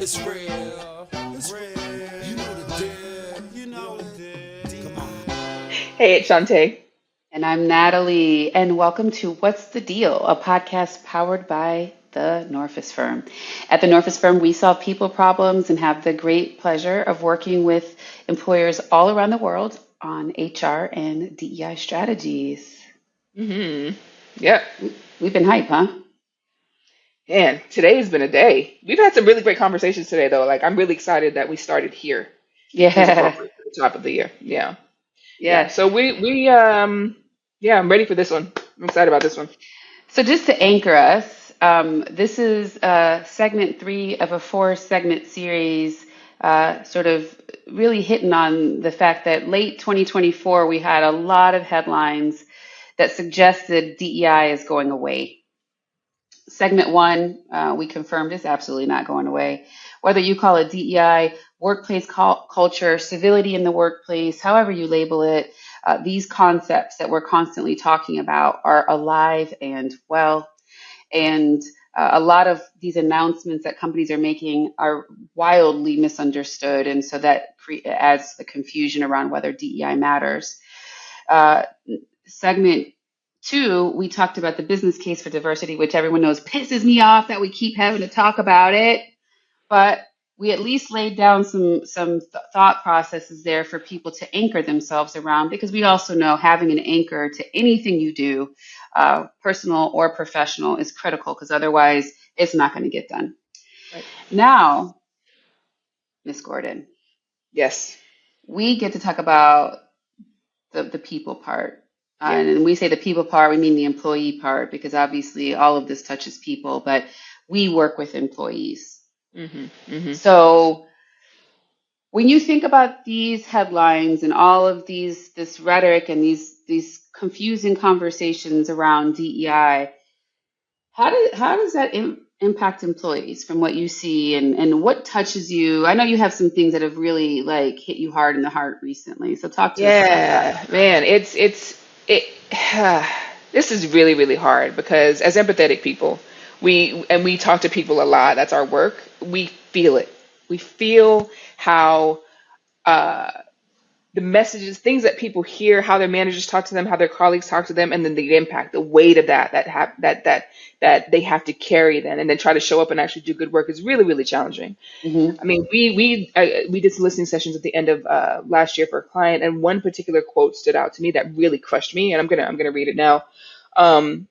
It's real. It's real. You know the deal. You know the deal. Come on. Hey, it's Shanté. And I'm Natalie, and welcome to What's the Deal, a podcast powered by the Norfus Firm. At the Norfus Firm, we solve people problems and have the great pleasure of working with employers all around the world on HR and DEI strategies. Mm-hmm. Yep. We've been hype, huh? Man, today's been a day. We've had some really great conversations today, though. Like, I'm really excited that we started here. Feels Yeah, appropriate for the top of the year. Yeah. Yeah. yes. So yeah, I'm ready for this one. I'm excited about this one. So just to anchor us, this is segment 3 of a 4-segment series, sort of really hitting on the fact that late 2024, we had a lot of headlines that suggested DEI is going away. Segment 1, we confirmed is absolutely not going away. Whether you call it DEI, workplace culture, civility in the workplace, however you label it, these concepts that we're constantly talking about are alive and well. And a lot of these announcements that companies are making are wildly misunderstood. And so that adds the confusion around whether DEI matters. Uh, Segment 2, we talked about the business case for diversity, which everyone knows pisses me off that we keep having to talk about it. But we at least laid down some thought processes there for people to anchor themselves around, because we also know having an anchor to anything you do, personal or professional, is critical, because otherwise it's not going to get done. Right. Now, Miss Gordon, Yes. we get to talk about the people part. Yeah. And when we say the people part, we mean the employee part, because obviously all of this touches people, but we work with employees. Mm-hmm. Mm-hmm. So when you think about these headlines and all of this rhetoric and these confusing conversations around DEI, how does that impact employees from what you see, and what touches you? I know you have some things that have really like hit you hard in the heart recently. So talk to us about that. Yeah, man, it this is really, really hard because as empathetic people, we talk to people a lot. That's our work. We feel it. We feel how uh the messages, things that people hear, how their managers talk to them, how their colleagues talk to them, and then the impact, the weight of that they have to carry then, and then try to show up and actually do good work is really, really challenging. Hmm. I mean, we did some listening sessions at the end of last year for a client, and one particular quote stood out to me that really crushed me, and I'm gonna read it now. Um,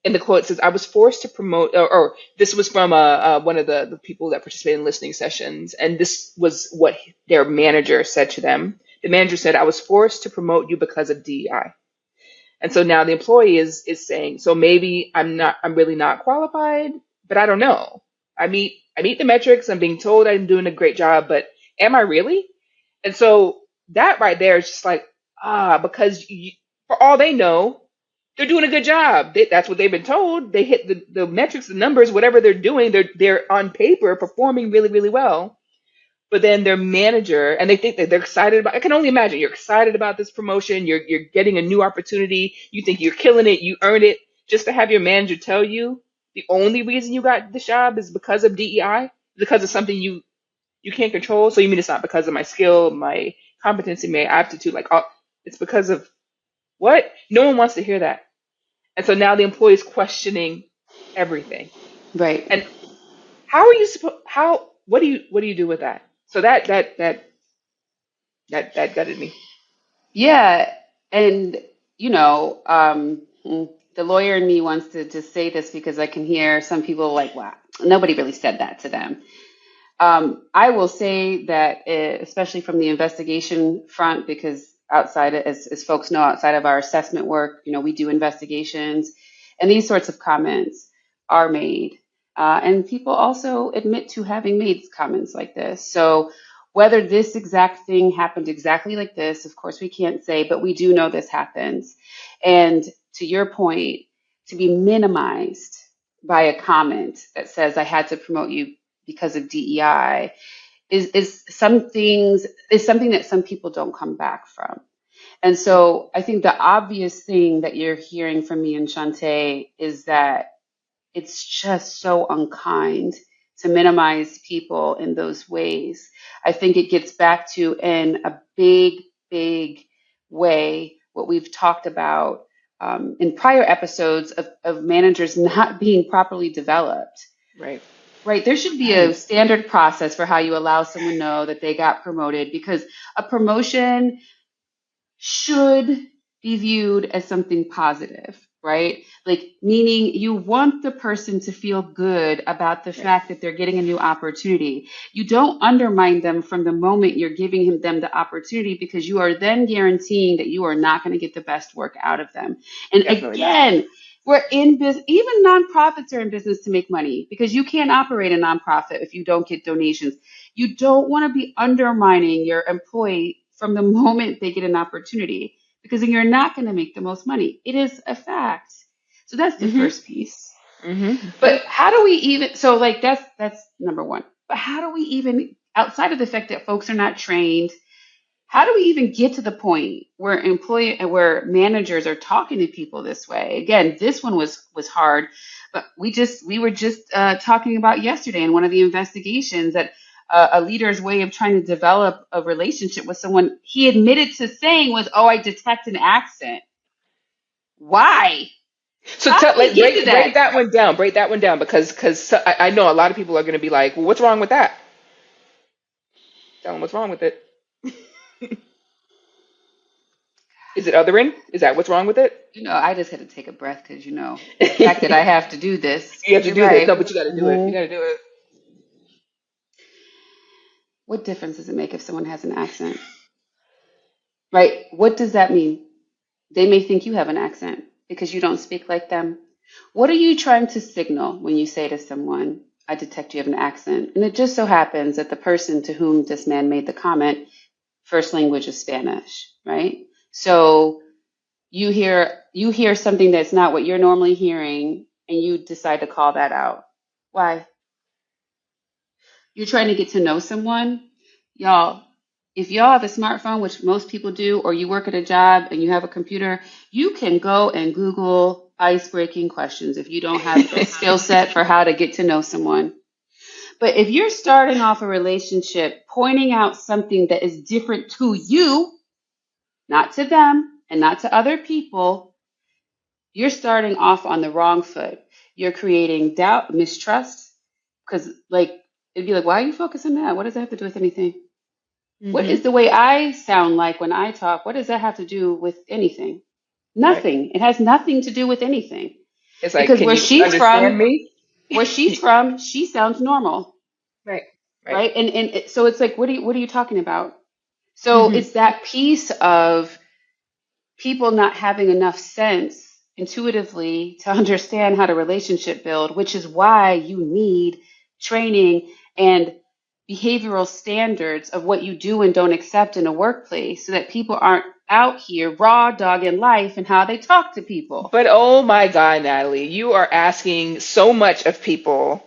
and the quote says, "I was forced to promote," or this was from one of the people that participated in listening sessions, and this was what their manager said to them. The manager said, "I was forced to promote you because of DEI." And so now the employee is saying, so maybe I'm really not qualified, but I don't know. I meet the metrics. I'm being told I'm doing a great job, but am I really? And so that right there is just like, because for all they know, they're doing a good job. That's what they've been told. They hit the metrics, the numbers, whatever they're doing, they're on paper performing really, really well. But then their manager, and they think that they're excited about, I can only imagine you're excited about this promotion, you're getting a new opportunity, you think you're killing it, you earned it, just to have your manager tell you the only reason you got this job is because of DEI, because of something you can't control. So you mean it's not because of my skill, my competency, my aptitude, like, oh, it's because of what? No one wants to hear that. And so now the employee is questioning everything. Right. And how are you supposed, how, what do you do with that? So that gutted me. Yeah, and the lawyer in me wants to just say this, because I can hear some people like, wow, nobody really said that to them. I will say that, especially from the investigation front, because as folks know, outside of our assessment work, we do investigations, and these sorts of comments are made. And people also admit to having made comments like this. So whether this exact thing happened exactly like this, of course, we can't say, but we do know this happens. And to your point, to be minimized by a comment that says, I had to promote you because of DEI is something that some people don't come back from. And so I think the obvious thing that you're hearing from me and Shantae is that it's just so unkind to minimize people in those ways. I think it gets back to, in a big way, what we've talked about in prior episodes of managers not being properly developed. Right. Right. There should be a standard process for how you allow someone to know that they got promoted, because a promotion should be viewed as something positive, right? Like, meaning you want the person to feel good about the fact that they're getting a new opportunity. You don't undermine them from the moment you're giving them the opportunity, because you are then guaranteeing that you are not going to get the best work out of them. And Definitely again, we're in business, even nonprofits are in business to make money, because you can't operate a nonprofit if you don't get donations. You don't want to be undermining your employee from the moment they get an opportunity, because then you're not going to make the most money. It is a fact. So that's the first piece. But how do we even, so like that's number one. But how do we even, outside of the fact that folks are not trained, how do we even get to the point where managers are talking to people this way? Again, this one was hard, but we were just talking about yesterday in one of the investigations that a leader's way of trying to develop a relationship with someone he admitted to saying was, "Oh, I detect an accent." Why? So How do we get to break that? that one down. Break that one down, because I know a lot of people are going to be like, well, what's wrong with that? Tell them what's wrong with it. Is it othering? Is that what's wrong with it? I just had to take a breath because, the fact that I have to do this. You have to You're do this. right. No, but you got to do it. You got to do it. What difference does it make if someone has an accent? Right? What does that mean? They may think you have an accent because you don't speak like them. What are you trying to signal when you say to someone, "I detect you have an accent"? And it just so happens that the person to whom this man made the comment, first language is Spanish, right? So you hear something that's not what you're normally hearing, and you decide to call that out. Why? You're trying to get to know someone. Y'all, if y'all have a smartphone, which most people do, or you work at a job and you have a computer, you can go and Google ice-breaking questions if you don't have a skill set for how to get to know someone. But if you're starting off a relationship pointing out something that is different to you, not to them and not to other people, you're starting off on the wrong foot. You're creating doubt, mistrust, because it'd be like, why are you focusing on that? What does that have to do with anything? What is the way I sound like when I talk? What does that have to do with anything? Nothing. Right. It has nothing to do with anything. It's like, because can you understand me? Where she's from, she sounds normal. Right. And so it's like, what are you talking about? So it's that piece of people not having enough sense intuitively to understand how to relationship build, which is why you need training and behavioral standards of what you do and don't accept in a workplace, so that people aren't out here raw dogging life and how they talk to people. But oh my God, Natalie, you are asking so much of people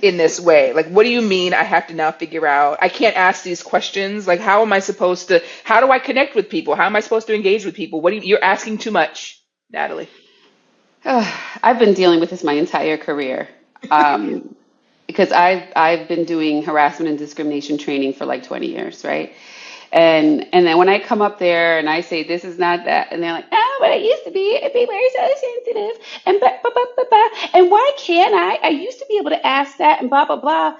in this way. Like, what do you mean I have to now figure out? I can't ask these questions. Like, how am I supposed to, how do I connect with people? How am I supposed to engage with people? You're asking too much, Natalie. I've been dealing with this my entire career. Because I've been doing harassment and discrimination training for like 20 years, right? And then when I come up there and I say this is not that, and they're like, oh, but it used to be, and people are so sensitive, and blah, blah, blah, blah, blah. And why can't I used to be able to ask that, and blah, blah, blah.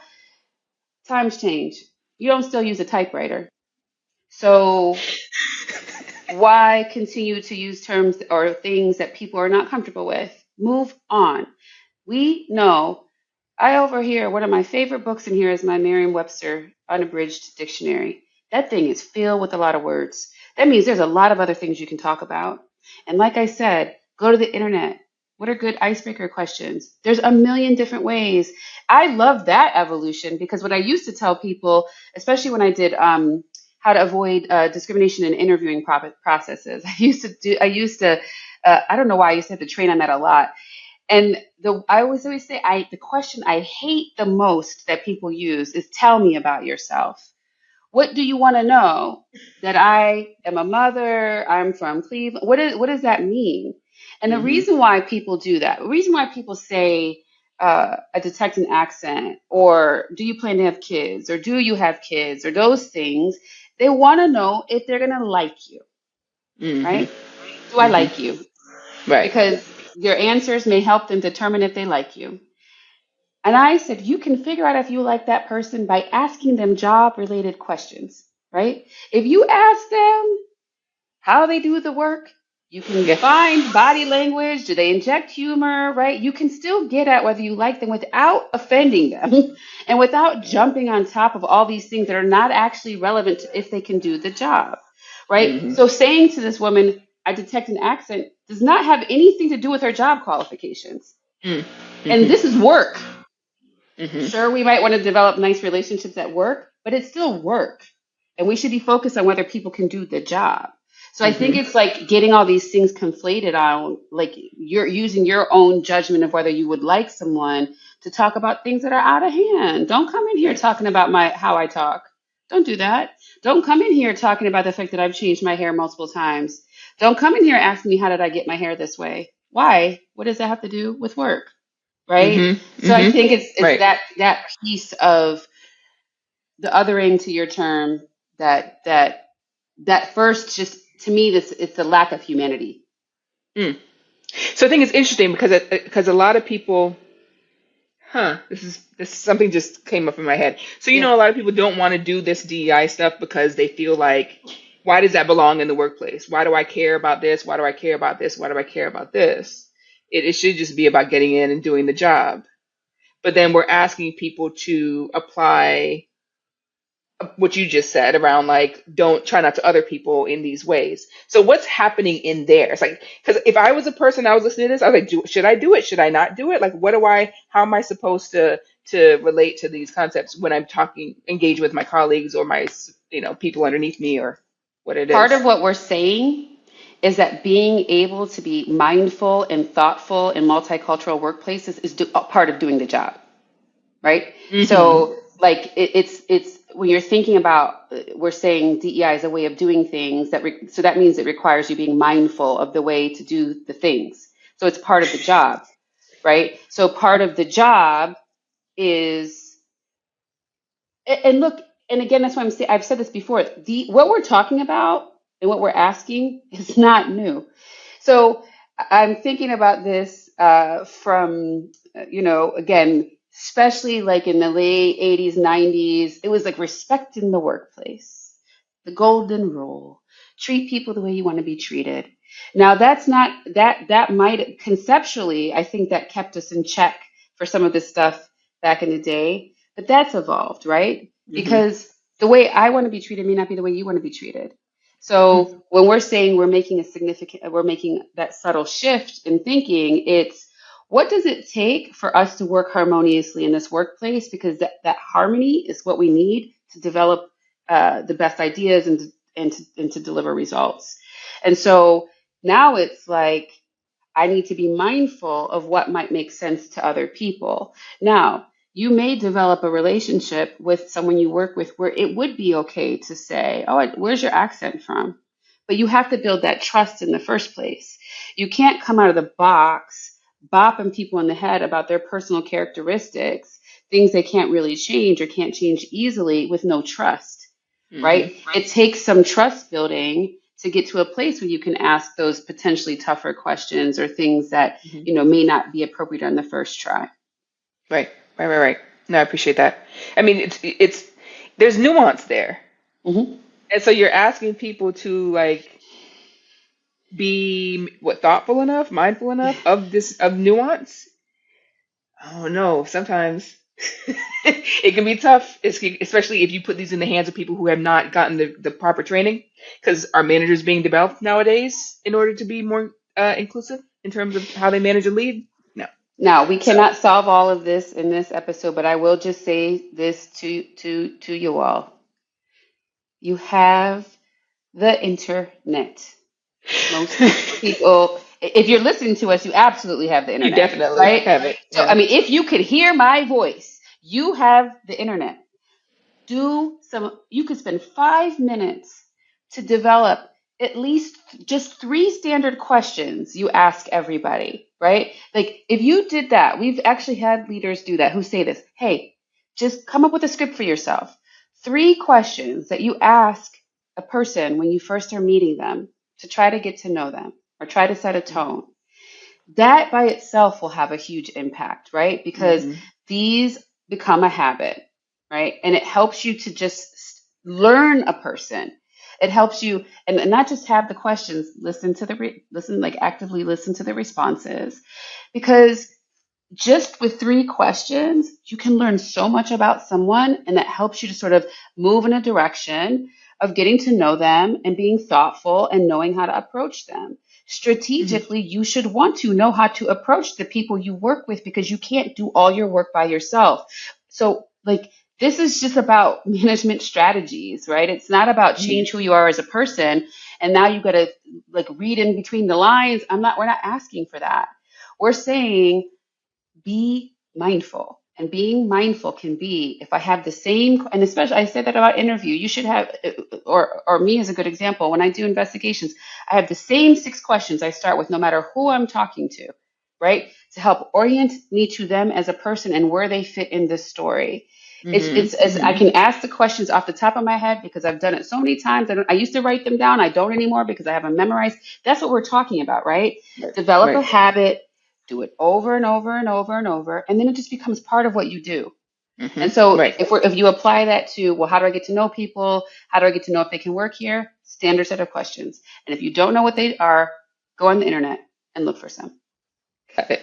Times change. You don't still use a typewriter. So why continue to use terms or things that people are not comfortable with? Move on. We know. I overhear one of my favorite books in here is my Merriam-Webster unabridged dictionary. That thing is filled with a lot of words. That means there's a lot of other things you can talk about. And like I said, go to the internet. What are good icebreaker questions? There's a million different ways. I love that evolution, because what I used to tell people, especially when I did how to avoid discrimination in interviewing processes, I don't know why I used to have to train on that a lot. And I always say, the question I hate the most that people use is, tell me about yourself. What do you want to know? That I am a mother, I'm from Cleveland. What does that mean? And the reason why people do that, the reason why people say, I detect an accent, or do you plan to have kids, or do you have kids, or those things. They want to know if they're going to like you, Mm-hmm. right? Do I Mm-hmm. like you? Right. Because your answers may help them determine if they like you. And I said, you can figure out if you like that person by asking them job related questions, right? If you ask them how they do the work, you can Yeah. find body language. Do they inject humor, right? You can still get at whether you like them without offending them and without jumping on top of all these things that are not actually relevant to if they can do the job, right? Mm-hmm. So saying to this woman, I detect an accent, does not have anything to do with her job qualifications. And Mm-hmm. this is work. Mm-hmm. Sure, we might want to develop nice relationships at work, but it's still work. And we should be focused on whether people can do the job. So I think Mm-hmm. it's like getting all these things conflated on, like you're using your own judgment of whether you would like someone to talk about things that are out of hand. Don't come in here Right. talking about how I talk. Don't do that. Don't come in here talking about the fact that I've changed my hair multiple times. Don't come in here asking me how did I get my hair this way? Why? What does that have to do with work? Right? Mm-hmm. So I think Mm-hmm. it's Right. that piece of the othering to your term that first just to me this it's a lack of humanity. Mm. So I think it's interesting because a lot of people, this something just came up in my head. So Yeah. a lot of people don't want to do this DEI stuff because they feel like, why does that belong in the workplace? Why do I care about this? Why do I care about this? Why do I care about this? It should just be about getting in and doing the job. But then we're asking people to apply what you just said around like don't try not to other people in these ways. So what's happening in there? It's like because if I was a person I was listening to this, I was like, should I do it? Should I not do it? Like what do I? How am I supposed to relate to these concepts when I'm talking, engage with my colleagues or my people underneath me or what it Part of is? what we're saying is that being able to be mindful and thoughtful in multicultural workplaces is a part of doing the job, right? Mm-hmm. So like it's when you're thinking about we're saying DEI is a way of doing things so that means it requires you being mindful of the way to do the things. So it's part of the job, right? So part of the job is and look, and again, that's why I'm saying I've said this before. What we're talking about and what we're asking is not new. So I'm thinking about this from again, especially like in the late '80s, '90s. It was like respect in the workplace, the golden rule: treat people the way you want to be treated. Now that's not that might conceptually, I think that kept us in check for some of this stuff back in the day, but that's evolved, right? Mm-hmm. Because the way I want to be treated may not be the way you want to be treated. Mm-hmm. So when we're saying we're making that subtle shift in thinking, it's what does it take for us to work harmoniously in this workplace? Because that harmony is what we need to develop the best ideas and to deliver results. And so now it's like I need to be mindful of what might make sense to other people. Now, you may develop a relationship with someone you work with where it would be okay to say, oh, where's your accent from? But you have to build that trust in the first place. You can't come out of the box bopping people in the head about their personal characteristics, things they can't really change or can't change easily with no trust, Mm-hmm. right? It takes some trust building to get to a place where you can ask those potentially tougher questions or things that, Mm-hmm. may not be appropriate on the first try. Right. Right. Right. Right. No, I appreciate that. I mean, it's there's nuance there, Hmm. and so you're asking people to like be thoughtful enough, mindful enough of nuance. Oh no, sometimes it can be tough, especially if you put these in the hands of people who have not gotten the proper training. Because our managers being developed nowadays in order to be more inclusive in terms of how they manage a lead. No. Now, we So cannot solve all of this in this episode, but I will just say this to you all. You have the internet. Most people, if you're listening to us, you absolutely have the you internet, definitely right? have it. So, I Yeah. mean, if you could hear my voice, you have the internet. You could spend 5 minutes to develop at least just 3 standard questions you ask everybody. right? Like if you did that, we've actually had leaders do that who say this, hey, just come up with a script for yourself. 3 questions that you ask a person when you first are meeting them to try to get to know them or try to set a tone. That by itself will have a huge impact, right? Because Mm-hmm. these become a habit, right? And it helps you to just learn a person. It helps you, and not just have the questions, like actively listen to the responses, because just with 3 questions, you can learn so much about someone, and that helps you to sort of move in a direction of getting to know them and being thoughtful and knowing how to approach them. Mm-hmm. Strategically, you should want to know how to approach the people you work with because you can't do all your work by yourself. So, like, this is just about management strategies, right? It's not about Mm-hmm. change who you are as a person and now you got to like read in between the lines. We're not asking for that. We're saying be mindful. And being mindful can be if I have the same, and especially I said that about interview, you should have, or me as a good example, when I do investigations, I have the same 6 questions I start with no matter who I'm talking to, right? To help orient me to them as a person and where they fit in this story. It's Mm-hmm. as I Mm-hmm. can ask the questions off the top of my head because I've done it so many times. I used to write them down. I don't anymore because I have them memorized. That's what we're talking about, right? Right. Develop a Right. habit, do it over and over and over and over, and then it just becomes part of what you do. And Mm-hmm. so Right. if you apply that to, well, how do I get to know people? How do I get to know if they can work here? Standard set of questions. And if you don't know what they are, go on the internet and look for some. Got it.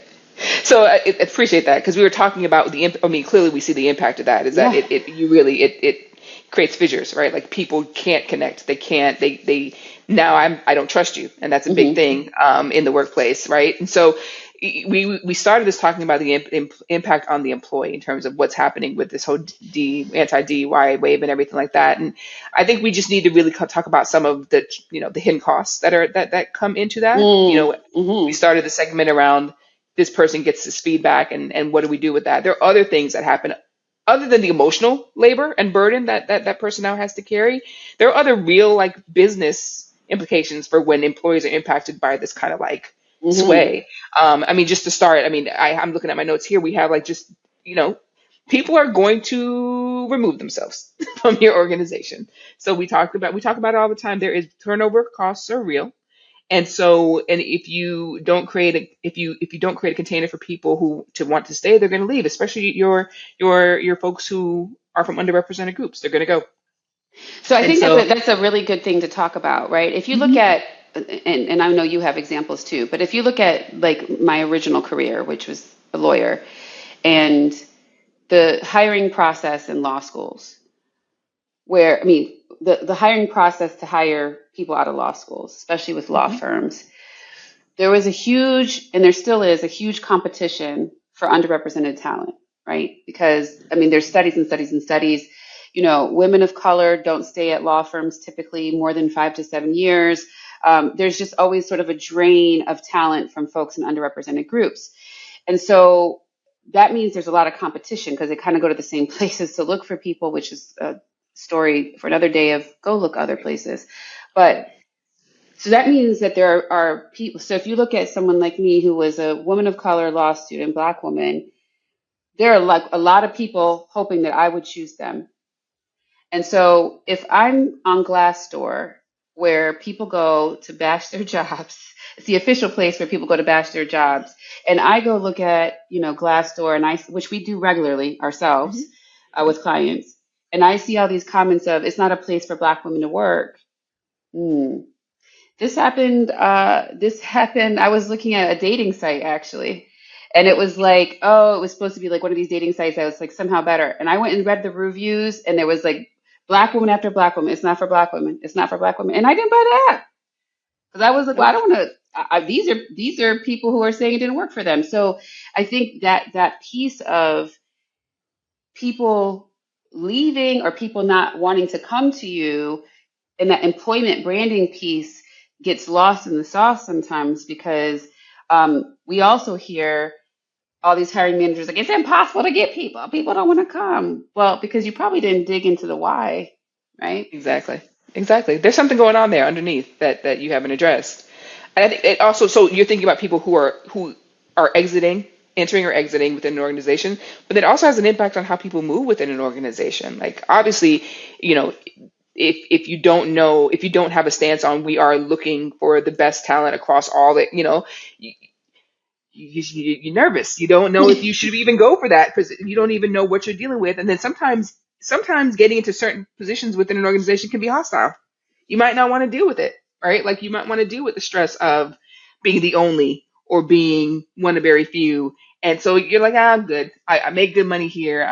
So I appreciate that because we were talking about I mean, clearly we see the impact of that is that Yeah. it creates fissures, right? Like people can't connect. They can't, they, now I don't trust you. And that's a big Mm-hmm. thing, in the workplace, right? And so we started this talking about the impact on the employee in terms of what's happening with this whole anti-DEI wave and everything like that. And I think we just need to really talk about some of the, the hidden costs that come into that. We Mm-hmm. started the segment around this person gets this feedback and what do we do with that? There are other things that happen other than the emotional labor and burden that person now has to carry. There are other real like business implications for when employees are impacted by this kind of like Mm-hmm. sway. I mean, just to start, I mean, I'm looking at my notes here. We have like just, you know, people are going to remove themselves from your organization. So we talk about it all the time. There is turnover costs are real. And so, and if you don't create a container for people who to want to stay, they're going to leave, especially your folks who are from underrepresented groups. They're going to go. So I And think so, that's a really good thing to talk about, right? If you look mhm, at, and I know you have examples too, but if you look at like my original career, which was a lawyer, and the hiring process in law schools, where, I mean, the hiring process to hire people out of law schools, especially with law mhm, firms, there was a huge, and there still is a huge competition for underrepresented talent, right? Because, I mean, there's studies and studies and studies. Women of color don't stay at law firms typically more than 5 to 7 years. There's just always sort of a drain of talent from folks in underrepresented groups. And so that means there's a lot of competition because they kind of go to the same places to look for people, which is a story for another day of go look other places. But right, so that means that there are people. So if you look at someone like me who was a woman of color law student, black woman, there are like a lot of people hoping that I would choose them. And so if I'm on Glassdoor, where people go to bash their jobs, it's the official place where people go to bash their jobs, and I go look at Glassdoor, which we do regularly ourselves mhm, with clients, and I see all these comments of it's not a place for black women to work. Hmm. This happened. This happened. I was looking at a dating site actually, and it was like, oh, it was supposed to be like one of these dating sites that was like somehow better. And I went and read the reviews, and there was like black woman after black woman. It's not for black women. It's not for black women. And I didn't buy that because I was like, well, I nope, don't want to. These are people who are saying it didn't work for them. So I think that piece of people leaving or people not wanting to come to you and that employment branding piece gets lost in the sauce sometimes because we also hear all these hiring managers like it's impossible to get people. People don't want to come. Well, because you probably didn't dig into the why, right? exactly, exactly. There's something going on there underneath that you haven't addressed. And I think it also, so you're thinking about people who are entering or exiting within an organization, but it also has an impact on how people move within an organization. Like obviously, you know, if you don't have a stance on we are looking for the best talent across all the, you're nervous. You don't know if you should even go for that because you don't even know what you're dealing with. And then sometimes getting into certain positions within an organization can be hostile. You might not want to deal with it, right? Like you might want to deal with the stress of being the only or being one of very few. And so you're like, I'm good. I make good money here.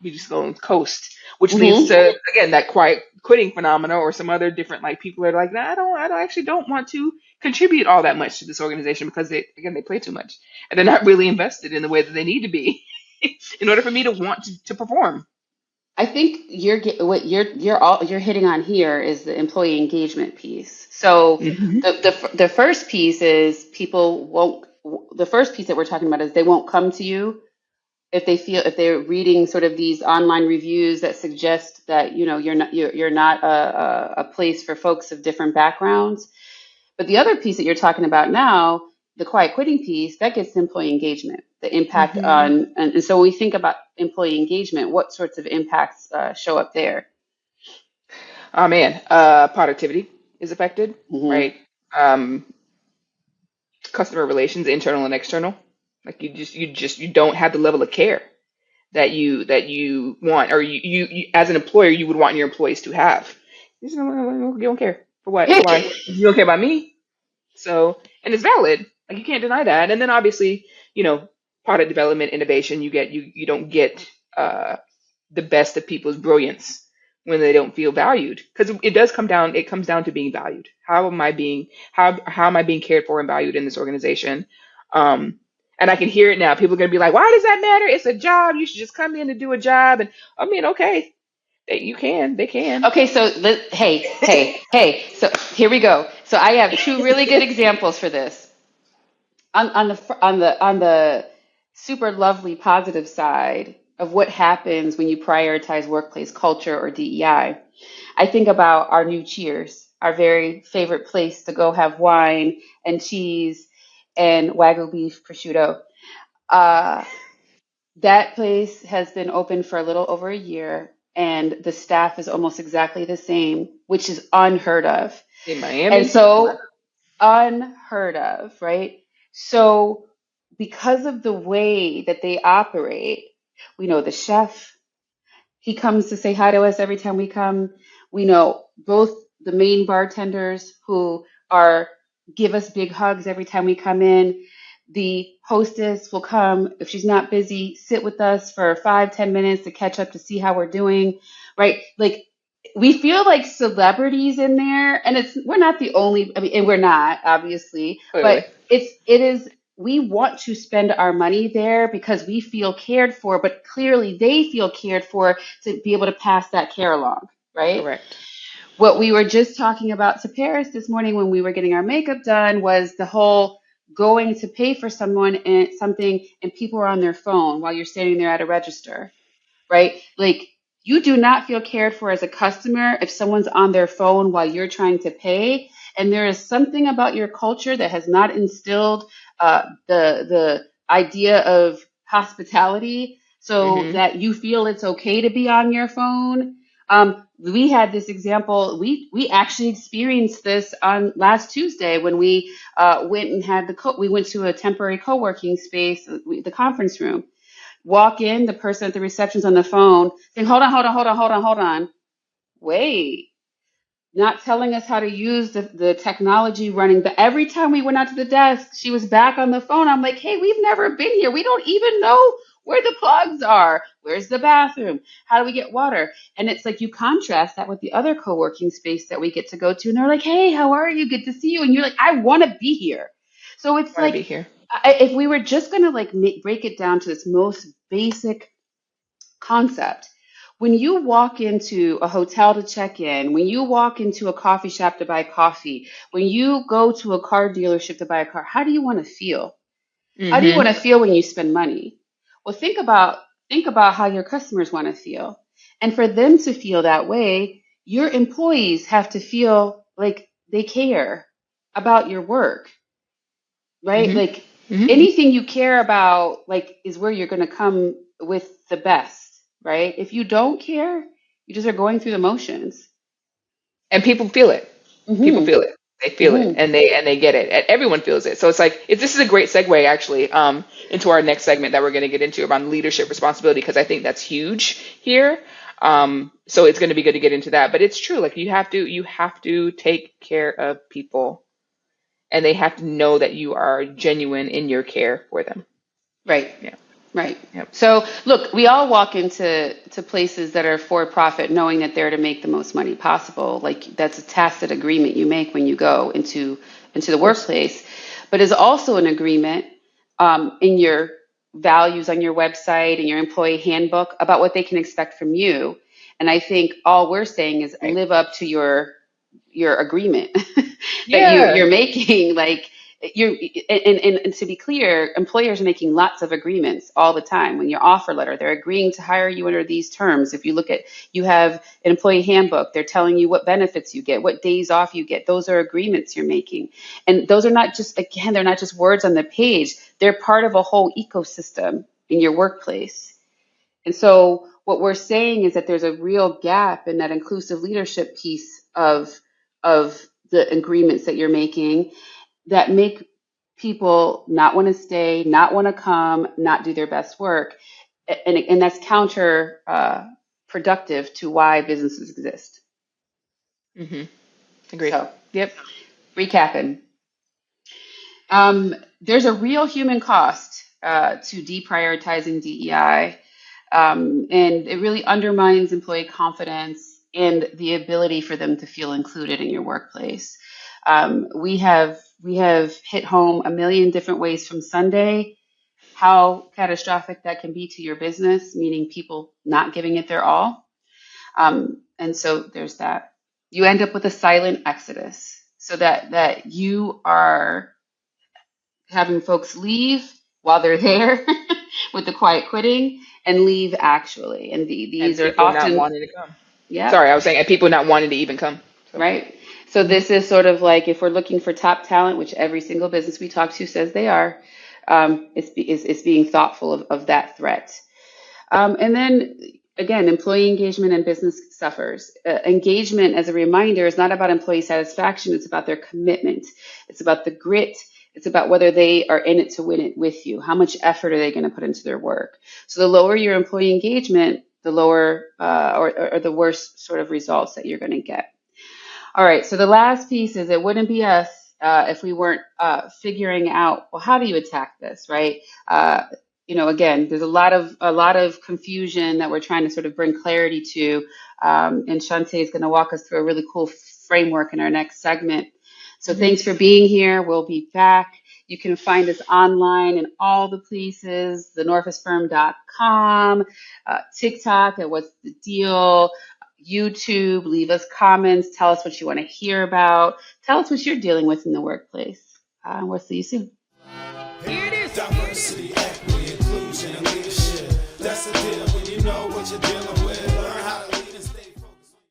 We just going to coast, which leads Mm-hmm. to again that quiet quitting phenomena or some other different like people are like, nah, I don't actually don't want to contribute all that much to this organization because they play too much and they're not really invested in the way that they need to be in order for me to want to perform. I think what you're hitting on here is the employee engagement piece. So Hmm. the first piece is people won't. The first piece that we're talking about is they won't come to you if they're reading sort of these online reviews that suggest that you're not a place for folks of different backgrounds. But the other piece that you're talking about now, the quiet quitting piece, that gets employee engagement, the impact Hmm. on, and so when we think about employee engagement, what sorts of impacts show up there? Oh man, productivity is affected, Hmm. right? Um, Customer relations, internal and external. Like you don't have the level of care that you want, or you as an employer you would want your employees to have. You don't care for what? Why? You don't care about me. So, and it's valid. Like you can't deny that. And then obviously, product development, innovation. You don't get uh, the best of people's brilliance when they don't feel valued, because it comes down to being valued. How am I being cared for and valued in this organization? um and I can hear it now. People are going to be like, why does that matter? It's a job. You should just come in to do a job. And I mean, okay, they can. Okay, so hey. So here we go. So I have two really good examples for this. On the super lovely positive side of what happens when you prioritize workplace culture or DEI, I think about our new Cheers, our very favorite place to go have wine and cheese and Wagyu beef prosciutto. Uh, that place has been open for a little over a year, and the staff is almost exactly the same, which is unheard of. In And Miami. so, unheard of, right? So, because of the way that they operate, we know the chef, he comes to say hi to us every time we come. We know both the main bartenders who are give us big hugs every time we come in. The hostess will come if she's not busy, sit with us for 5-10 minutes to catch up to see how we're doing, right? Like we feel like celebrities in there, and we're not the only. I mean, and we're not obviously, but Clearly. it is we want to spend our money there because we feel cared for, but clearly they feel cared for to be able to pass that care along, right? Correct. What we were just talking about to Paris this morning when we were getting our makeup done was the whole going to pay for someone and something and people are on their phone while you're standing there at a register, right? Like you do not feel cared for as a customer if someone's on their phone while you're trying to pay. And there is something about your culture that has not instilled the idea of hospitality so Hmm. that you feel it's okay to be on your phone. We had this example. We actually experienced this on last Tuesday when we went and had we went to a temporary co-working space, the conference room. Walk in, the person at the reception's on the phone saying, hold on. Wait, not telling us how to use the technology running. But every time we went out to the desk, she was back on the phone. I'm like, hey, we've never been here. We don't even know where the plugs are. Where's the bathroom? How do we get water? And it's like you contrast that with the other co-working space that we get to go to. And they're like, hey, how are you? Good to see you. And you're like, I want to be here. So it's Want to be like, here. if we were just going to like break it down to this most basic concept. When you walk into a hotel to check in, when you walk into a coffee shop to buy coffee, when you go to a car dealership to buy a car, how do you want to feel? How do you Hmm. want to feel when you spend money? Well, think about how your customers want to feel. And for them to feel that way, your employees have to feel like they care about your work, right? Hmm. Like Hmm. Anything you care about, like, is where you're going to come with the best, right? If you don't care, you just are going through the motions. And people feel it. People Hmm. feel it. They feel it, Hmm. and they get it. And everyone feels it. So it's like this is a great segue actually into our next segment that we're going to get into around leadership responsibility because I think that's huge here. So it's going to be good to get into that. But it's true. Like you have to take care of people, and they have to know that you are genuine in your care for them. Right. Yeah. Right. Yep. So, look, we all walk into places that are for profit knowing that they're to make the most money possible. Like that's a tacit agreement you make when you go into the Of course. workplace, but is also an agreement in your values on your website and your employee handbook about what they can expect from you. And I think all we're saying is Right. live up to your agreement that Yeah. you're making. Like you're and to be clear, employers are making lots of agreements all the time. When your offer letter, they're agreeing to hire you under these terms. If you look at, you have an employee handbook, they're telling you what benefits you get, what days off you get. Those are agreements you're making. And those are not just, again, they're not just words on the page. They're part of a whole ecosystem in your workplace. And so what we're saying is that there's a real gap in that inclusive leadership piece of the agreements that you're making that make people not want to stay, not want to come, not do their best work. And that's counter productive to why businesses exist. Hmm. Agreed. So Yep. recapping, there's a real human cost to deprioritizing DEI. And it really undermines employee confidence and the ability for them to feel included in your workplace. We have hit home a million different ways from Sunday how catastrophic that can be to your business, meaning people not giving it their all. And so there's that. You end up with a silent exodus, so that you are having folks leave while they're there with the quiet quitting and leave actually. And And these are people not often, wanting to come. yeah, Sorry, I was saying, and people not wanting to even come. So. right. So Hmm. this is sort of like if we're looking for top talent, which every single business we talk to says they are, it's being thoughtful of that threat. And then again, employee engagement and business suffers. Engagement, as a reminder, is not about employee satisfaction. It's about their commitment. It's about the grit. It's about whether they are in it to win it with you. How much effort are they going to put into their work? So the lower your employee engagement, the lower or the worse sort of results that you're going to get. All right. So the last piece is it wouldn't be us if we weren't figuring out, well, how do you attack this, right? Again, there's a lot of confusion that we're trying to sort of bring clarity to, and Shantae is going to walk us through a really cool framework in our next segment. So Hmm. thanks for being here. We'll be back. You can find us online in all the places, thenorfisfirm.com, TikTok at What's the Deal, YouTube, leave us comments, tell us what you want to hear about, tell us what you're dealing with in the workplace. We'll see you soon. Diversity, equity, inclusion, and leadership. That's the deal when you know what you're dealing with.